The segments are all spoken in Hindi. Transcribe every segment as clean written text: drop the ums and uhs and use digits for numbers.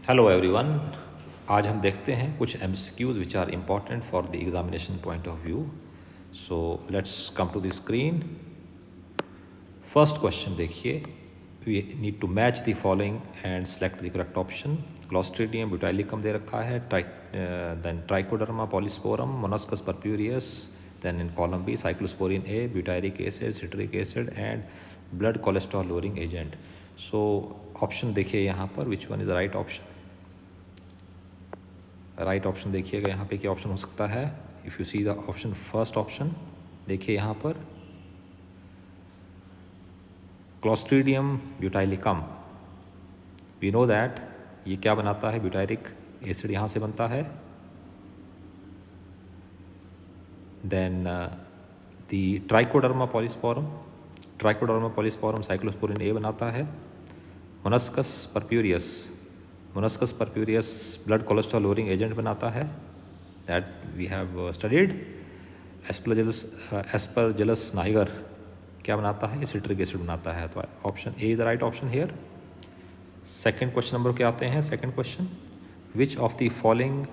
Hello everyone. आज हम देखते हैं कुछ MCQs which are important for the examination point of view. So let's come to the screen. First question देखिए, we need to match the following and select the correct option. Clostridium butylicum दे रखा है, then Trichoderma polysporum, Monascus purpureus, then in column B cyclosporin A, butyric acid, citric acid and blood cholesterol lowering agent. So option देखिए यहाँ पर, which one is the right option. Right option देखिएगा यहाँ पे क्या ऑप्शन हो सकता है। If you see the option first option, देखिए यहाँ पर Clostridium butylicum, we know that ये क्या बनाता है, ब्यूटायरिक एसिड यहाँ से बनता है। Then the Trichoderma polysporum cyclosporin A बनाता है। Monascus purpureus blood cholesterol lowering agent बनाता है, that we have studied. Aspergillus niger क्या बनाता है, सिट्रिक एसिड बनाता है। तो option A is the right option here. Second question number के आते हैं। Second question, which of the following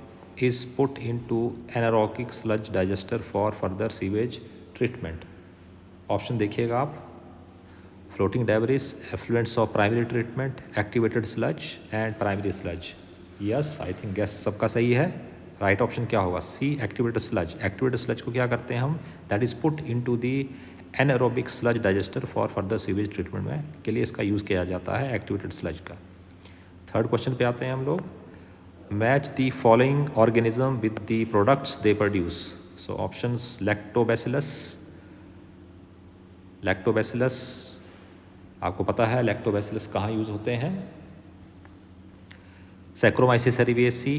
is put into anaerobic sludge digester for further sewage treatment. Option देखिएगा आप, floating debris, effluents of primary treatment, activated sludge and primary sludge. Yes, I think gas सबका सही है। राइट ऑप्शन क्या होगा, सी एक्टिवेटेड स्लज। एक्टिवेटेड स्लज को क्या करते हैं हम, that is put into the anaerobic sludge digester for further sewage treatment में के लिए इसका यूज़ किया जाता है, एक्टिवेटेड स्लज का। थर्ड क्वेश्चन पे आते हैं हम लोग। Match the following organism with the products they produce. So options, lactobacillus, आपको पता है लैक्टोबैसिलस कहाँ यूज़ होते हैं, सैक्रोमाइसिस सेरेबियेसी,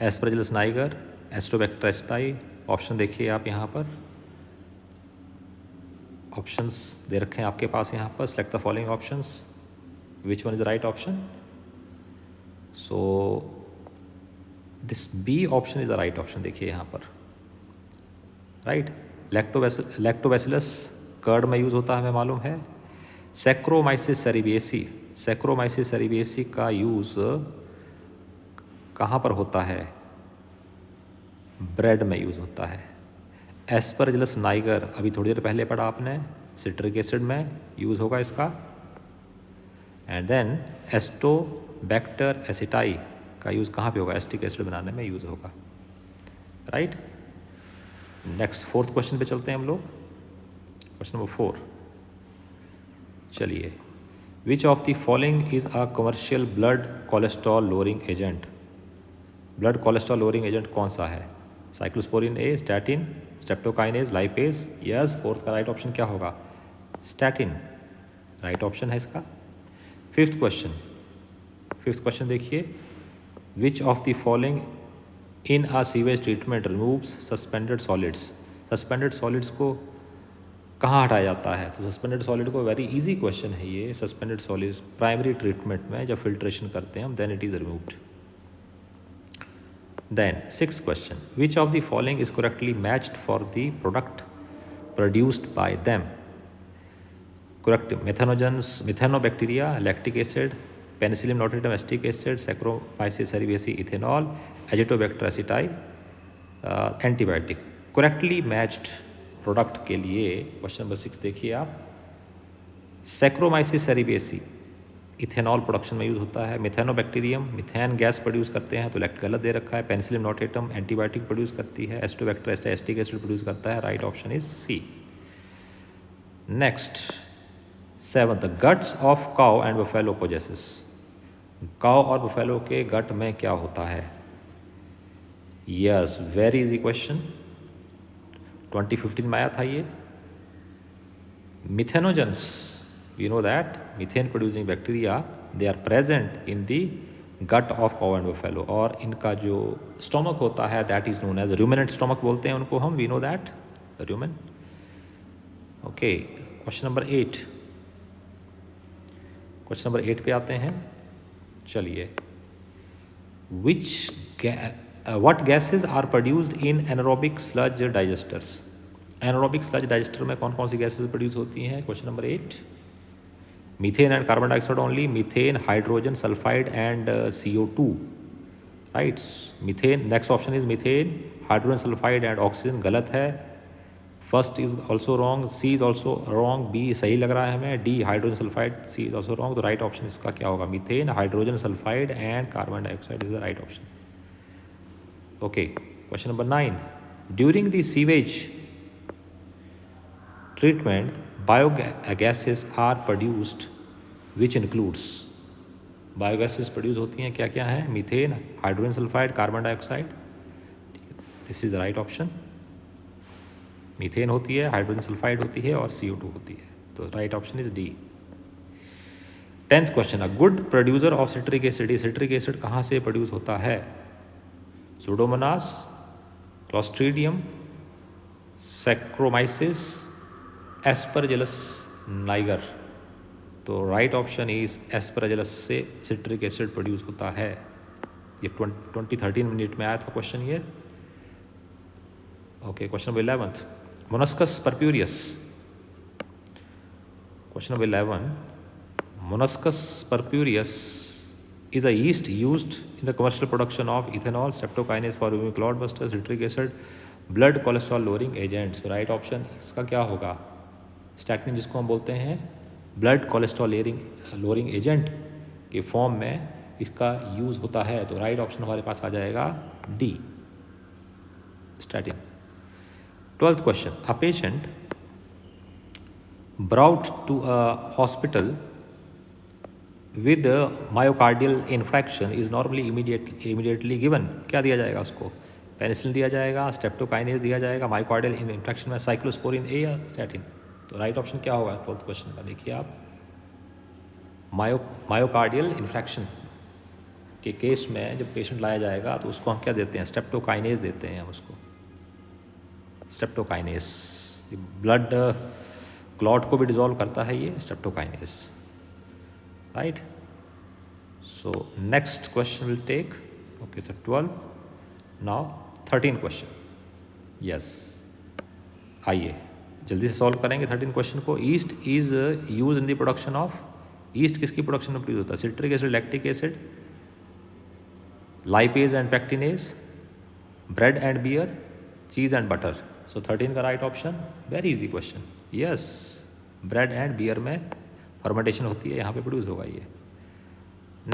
एस्परजिलस नाइगर, एस्ट्रोबैक्टर एस्टाई। ऑप्शन देखिए आप यहाँ पर, ऑप्शंस दे रखे हैं आपके पास यहाँ पर। Select the following options, which one is the right option. So this B option is the right option. देखिए यहाँ पर, राइट। लैक्टोबैसिलस कर्ड में यूज़ होता है, हमें मालूम है। सैक्रोमाइसिस सेरेबियेसी का यूज़ कहाँ पर होता है, ब्रेड में यूज़ होता है। एस्परजिलस नाइगर अभी थोड़ी देर पहले पढ़ा आपने, सिट्रिक एसिड में यूज़ होगा इसका। एंड देन एस्टोबैक्टर एसिटाई का यूज़ कहाँ पे होगा, एसिटिक एसिड बनाने में यूज़ होगा, राइट। नेक्स्ट फोर्थ क्वेश्चन पे चलते हैं हम लोग। क्वेश्चन नंबर 4, चलिए। Which of the following is a commercial blood cholesterol lowering agent. Blood cholesterol lowering agent कौन सा है, cyclosporin A, statin, streptokinase, lipase. Yes, fourth का राइट ऑप्शन क्या होगा, स्टैटिन, राइट ऑप्शन है इसका। फिफ्थ क्वेश्चन देखिए, which of the following in uh sewage treatment removes suspended solids. Suspended solids को कहाँ हटाया जाता है, तो सस्पेंडेड सॉलिड को, वेरी इजी क्वेश्चन है ये। सस्पेंडेड सॉलिड्स प्राइमरी ट्रीटमेंट में जब फिल्ट्रेशन करते हैं हम, then it is removed. Then sixth question, which of the following is correctly matched for the product produced by them? Correct, methanogens, methanobacteria, lactic acid, penicillium notatum, acetic acid, Saccharomyces cerevisiae, ethanol, Azotobacter aceti, antibiotic. Correctly matched product के लिए क्वेश्चन नंबर 6 देखिए आप, सैक्रोमाइसिस सेरेबियेसी इथेनॉल प्रोडक्शन में यूज़ होता है। मिथेनोबैक्टीरियम मिथेन गैस प्रोड्यूस करते हैं, तो गलत दे रखा है। पेनिसिलियम नोटेटम एंटीबायोटिक प्रोड्यूस करती है। एस्टोबैक्टर एसिटिक एसिड प्रोड्यूस करता है, right option is C. Next 7, the guts of cow and buffalo possesses. Cow और बफेलो के गट में क्या होता है, यस, वेरी इजी क्वेश्चन, 2015 में आया था ये। Methanogens, we know that methane producing bacteria, they are present in the gut of cow and buffalo, और इनका जो स्टोमक होता है that is known as ruminant stomach बोलते हैं उनको हम, we know that the rumen। okay, question number 8 पे आते हैं, चलिए। what gases are produced in anaerobic sludge digesters। anaerobic sludge digester में कौन कौन सी गैसेज प्रोड्यूस होती हैं, question number 8। Methane and carbon dioxide only, methane, hydrogen sulphide and CO2, right. Methane, next option is methane, hydrogen sulphide and oxygen, गलत है। First is also wrong, C is also wrong, B सही लग रहा है हमें, D hydrogen sulphide, C is also wrong. तो राइट ऑप्शन इसका क्या होगा, methane, hydrogen sulphide and carbon dioxide is the right option. Okay, question number 9, during the sewage treatment biogases are produced which includes, biogases produce होती हैं क्या क्या है, methane, hydrogen sulphide, carbon dioxide. This is the right option. Methane होती है, हाइड्रोजन सल्फाइड होती है और CO2 होती है, तो right option is D. 10th question, a good producer of citric acid, citric acid कहाँ से प्रोड्यूस होता है, Pseudomonas, clostridium, saccharomyces, Aspergillus Niger. तो राइट ऑप्शन इज एस्परजिलस से सिट्रिक एसिड प्रोड्यूस होता है। ये 2013 मिनट में आया था क्वेश्चन ये। Okay, question number 11, मोनस्कस purpureus. Question number 11, मोनस्कस purpureus is a yeast used in the commercial production of ethanol, streptokinase for removing clotbusters, citric acid, blood cholesterol lowering agents। तो राइट ऑप्शन इसका क्या होगा, स्टैटिन जिसको हम बोलते हैं ब्लड कोलेस्ट्रॉल लोअरिंग एजेंट के फॉर्म में इसका यूज़ होता है, तो राइट ऑप्शन हमारे पास आ जाएगा D, statin. 12th question, a patient brought to a hospital with myocardial infarction is normally immediately given, क्या दिया जाएगा उसको, पेनिसिलिन दिया जाएगा, स्ट्रेप्टोकाइनेज दिया जाएगा, मायोकार्डियल इन्फ्रैक्शन में साइक्लोस्पोरिन ए या स्टैटिन। तो राइट ऑप्शन क्या होगा 12th क्वेश्चन का, देखिए आप, मायोकार्डियल इन्फ्रैक्शन के केस में जब पेशेंट लाया जाएगा तो उसको हम क्या देते हैं, स्ट्रेप्टोकाइनेज देते हैं हम उसको, स्ट्रेप्टोकाइनेज। ब्लड क्लॉट को भी डिसॉल्व करता है ये streptokinase, right. So next question will take, okay sir 12, now 13 question, yes, आइए जल्दी से सॉल्व करेंगे 13 क्वेश्चन को। Yeast is use in the production of, yeast किसकी प्रोडक्शन में प्रोड्यूस होता है, citric acid, lactic acid, lipase and pectinase, bread and beer, cheese and butter. So 13 का right option, very easy question, yes, bread and beer में फर्मेंटेशन होती है, यहाँ पे प्रोड्यूस होगा ये।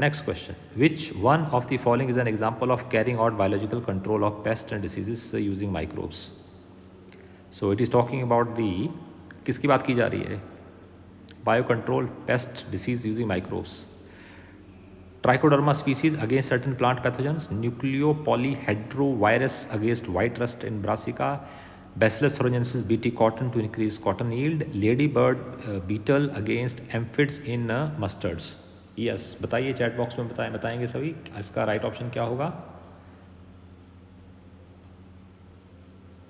Next question, which one of the following is an example of carrying out biological control of pest and diseases using microbes. So it is talking about the, किसकी बात की जा रही है, bio control pest disease using microbes. Trichoderma species against certain plant pathogens, nucleopolyhedrovirus against white rust in Brassica, Bacillus thuringiensis Bt cotton to increase cotton yield, ladybird beetle against aphids in mustards। Yes, बताइए चैट बॉक्स में, बताएंगे सभी, इसका राइट ऑप्शन क्या होगा,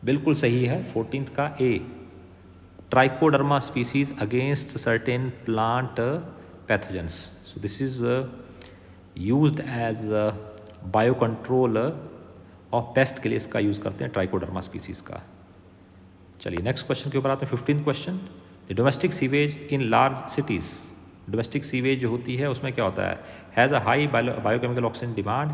बिल्कुल सही है 14th का A, Trichoderma species against certain plant pathogens. So this is used as bio control of pest के लिए इसका यूज़ करते हैं, ट्राइकोडर्मा स्पीसीज का। चलिए नेक्स्ट क्वेश्चन के ऊपर आते हैं, 15th question, the domestic sewage in large cities. Domestic sewage जो होती है उसमें क्या होता है, has a high biochemical oxygen demand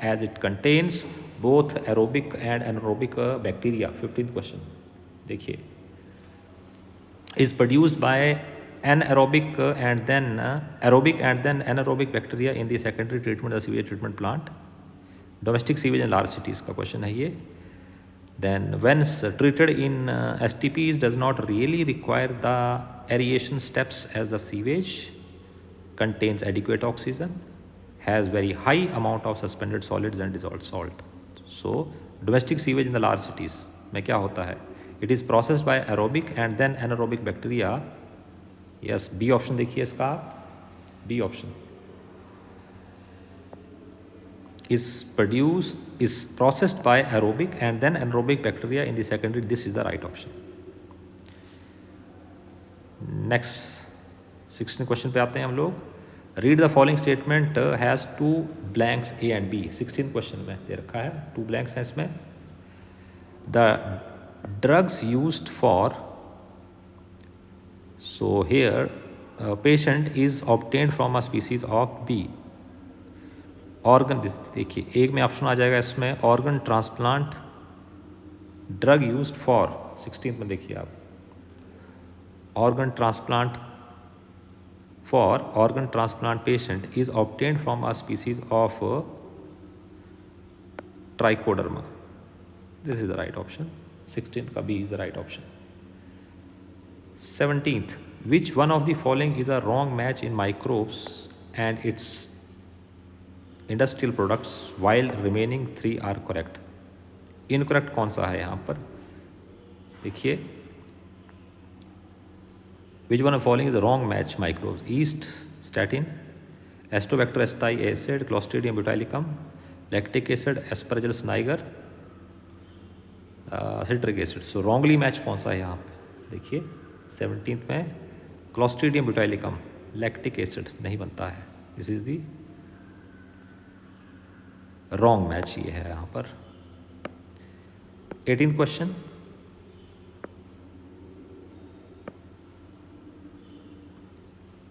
as it contains both aerobic and anaerobic bacteria. 15th question देखिए, is produced by anaerobic and then anaerobic bacteria in the secondary treatment sewage treatment plant. Domestic sewage in large cities का क्वेश्चन है ये। Then when treated in STPs does not really require the aeration steps as the sewage, contains adequate oxygen, has very high amount of suspended solids and dissolved salt। So domestic sewage in the large cities में क्या होता है, it is processed by aerobic and then anaerobic bacteria। yes, B option देखिए इसका, B option is processed by aerobic and then anaerobic bacteria in the secondary, this is the right option। next 16 question पे आते हैं हम लोग, read the following statement has 2 blanks A and B। 16 क्वेश्चन में दे रखा है 2 blanks हैं इसमें। The drugs used for, so here patient is obtained from a species of B. Organ, देखिए एक में ऑप्शन आ जाएगा इसमें organ transplant drug used for, 16 में देखिए आप, organ transplant for organ transplant patient is obtained from a species of Trichoderma. This is the right option, 16th का B is the right option. 17th, which one of the following is a wrong match in microbes and its industrial products while remaining 3 are correct? Incorrect कौन सा है यहाँ पर? देखिए, which one of the following is a wrong match microbes? Yeast, statin, Acinetobacter aceti acid, Clostridium botulinum, lactic acid, Aspergillus niger, citric acid. So wrongly match कौन सा है यहाँ पे? देखिए 17th में Clostridium botulinum, lactic acid नहीं बनता है, this is the wrong match ये है यहाँ पर। 18th question,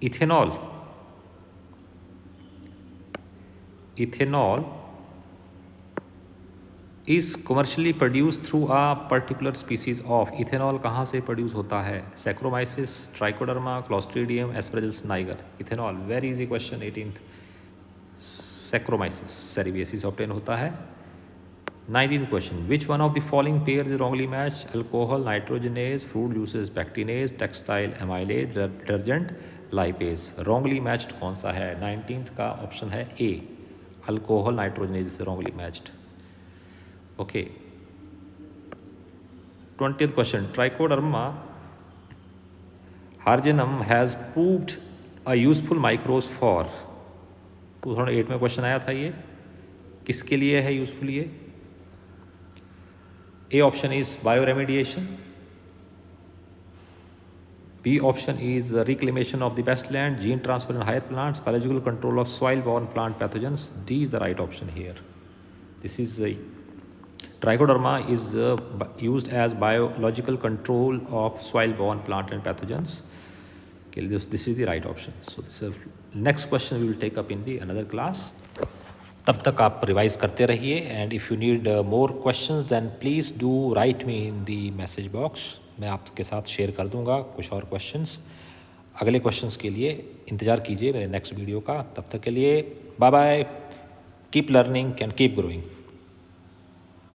ethanol is commercially produce through a particular species of. Ethanol कहाँ से प्रोड्यूस होता है? Saccharomyces, Trichoderma, Clostridium, Aspergillus niger. Ethanol, very easy question. 18th, Saccharomyces cerevisiae obtain होता है। 19th question, which one of the following pair is wrongly match? Alcohol nitrogenase, food usage pectinase, textile amylase, detergent lipase. Wrongly matched कौन सा है? 19th का ऑप्शन है ए, अल्कोहल नाइट्रोजनेज से wrongly matched. Okay. 20th question, Trichoderma harzianum has proved a useful micros for. 2008 में क्वेश्चन आया था, ये किसके लिए है यूजफुल? ये A option is bioremediation, B option is reclamation of the wasteland, gene transfer in higher plants, biological control of soil borne plant pathogens. D is the right option here. This is Trichoderma is used as biological control of soil borne plant and pathogens. This is the right option. So this next question we will take up in the another class. तब तक आप रिवाइज करते रहिए, and if you need more questions then please do write me in the message box. मैं आपके साथ शेयर कर दूंगा कुछ और क्वेश्चंस। अगले क्वेश्चंस के लिए इंतज़ार कीजिए मेरे नेक्स्ट वीडियो का। तब तक के लिए bye bye, keep learning and keep growing.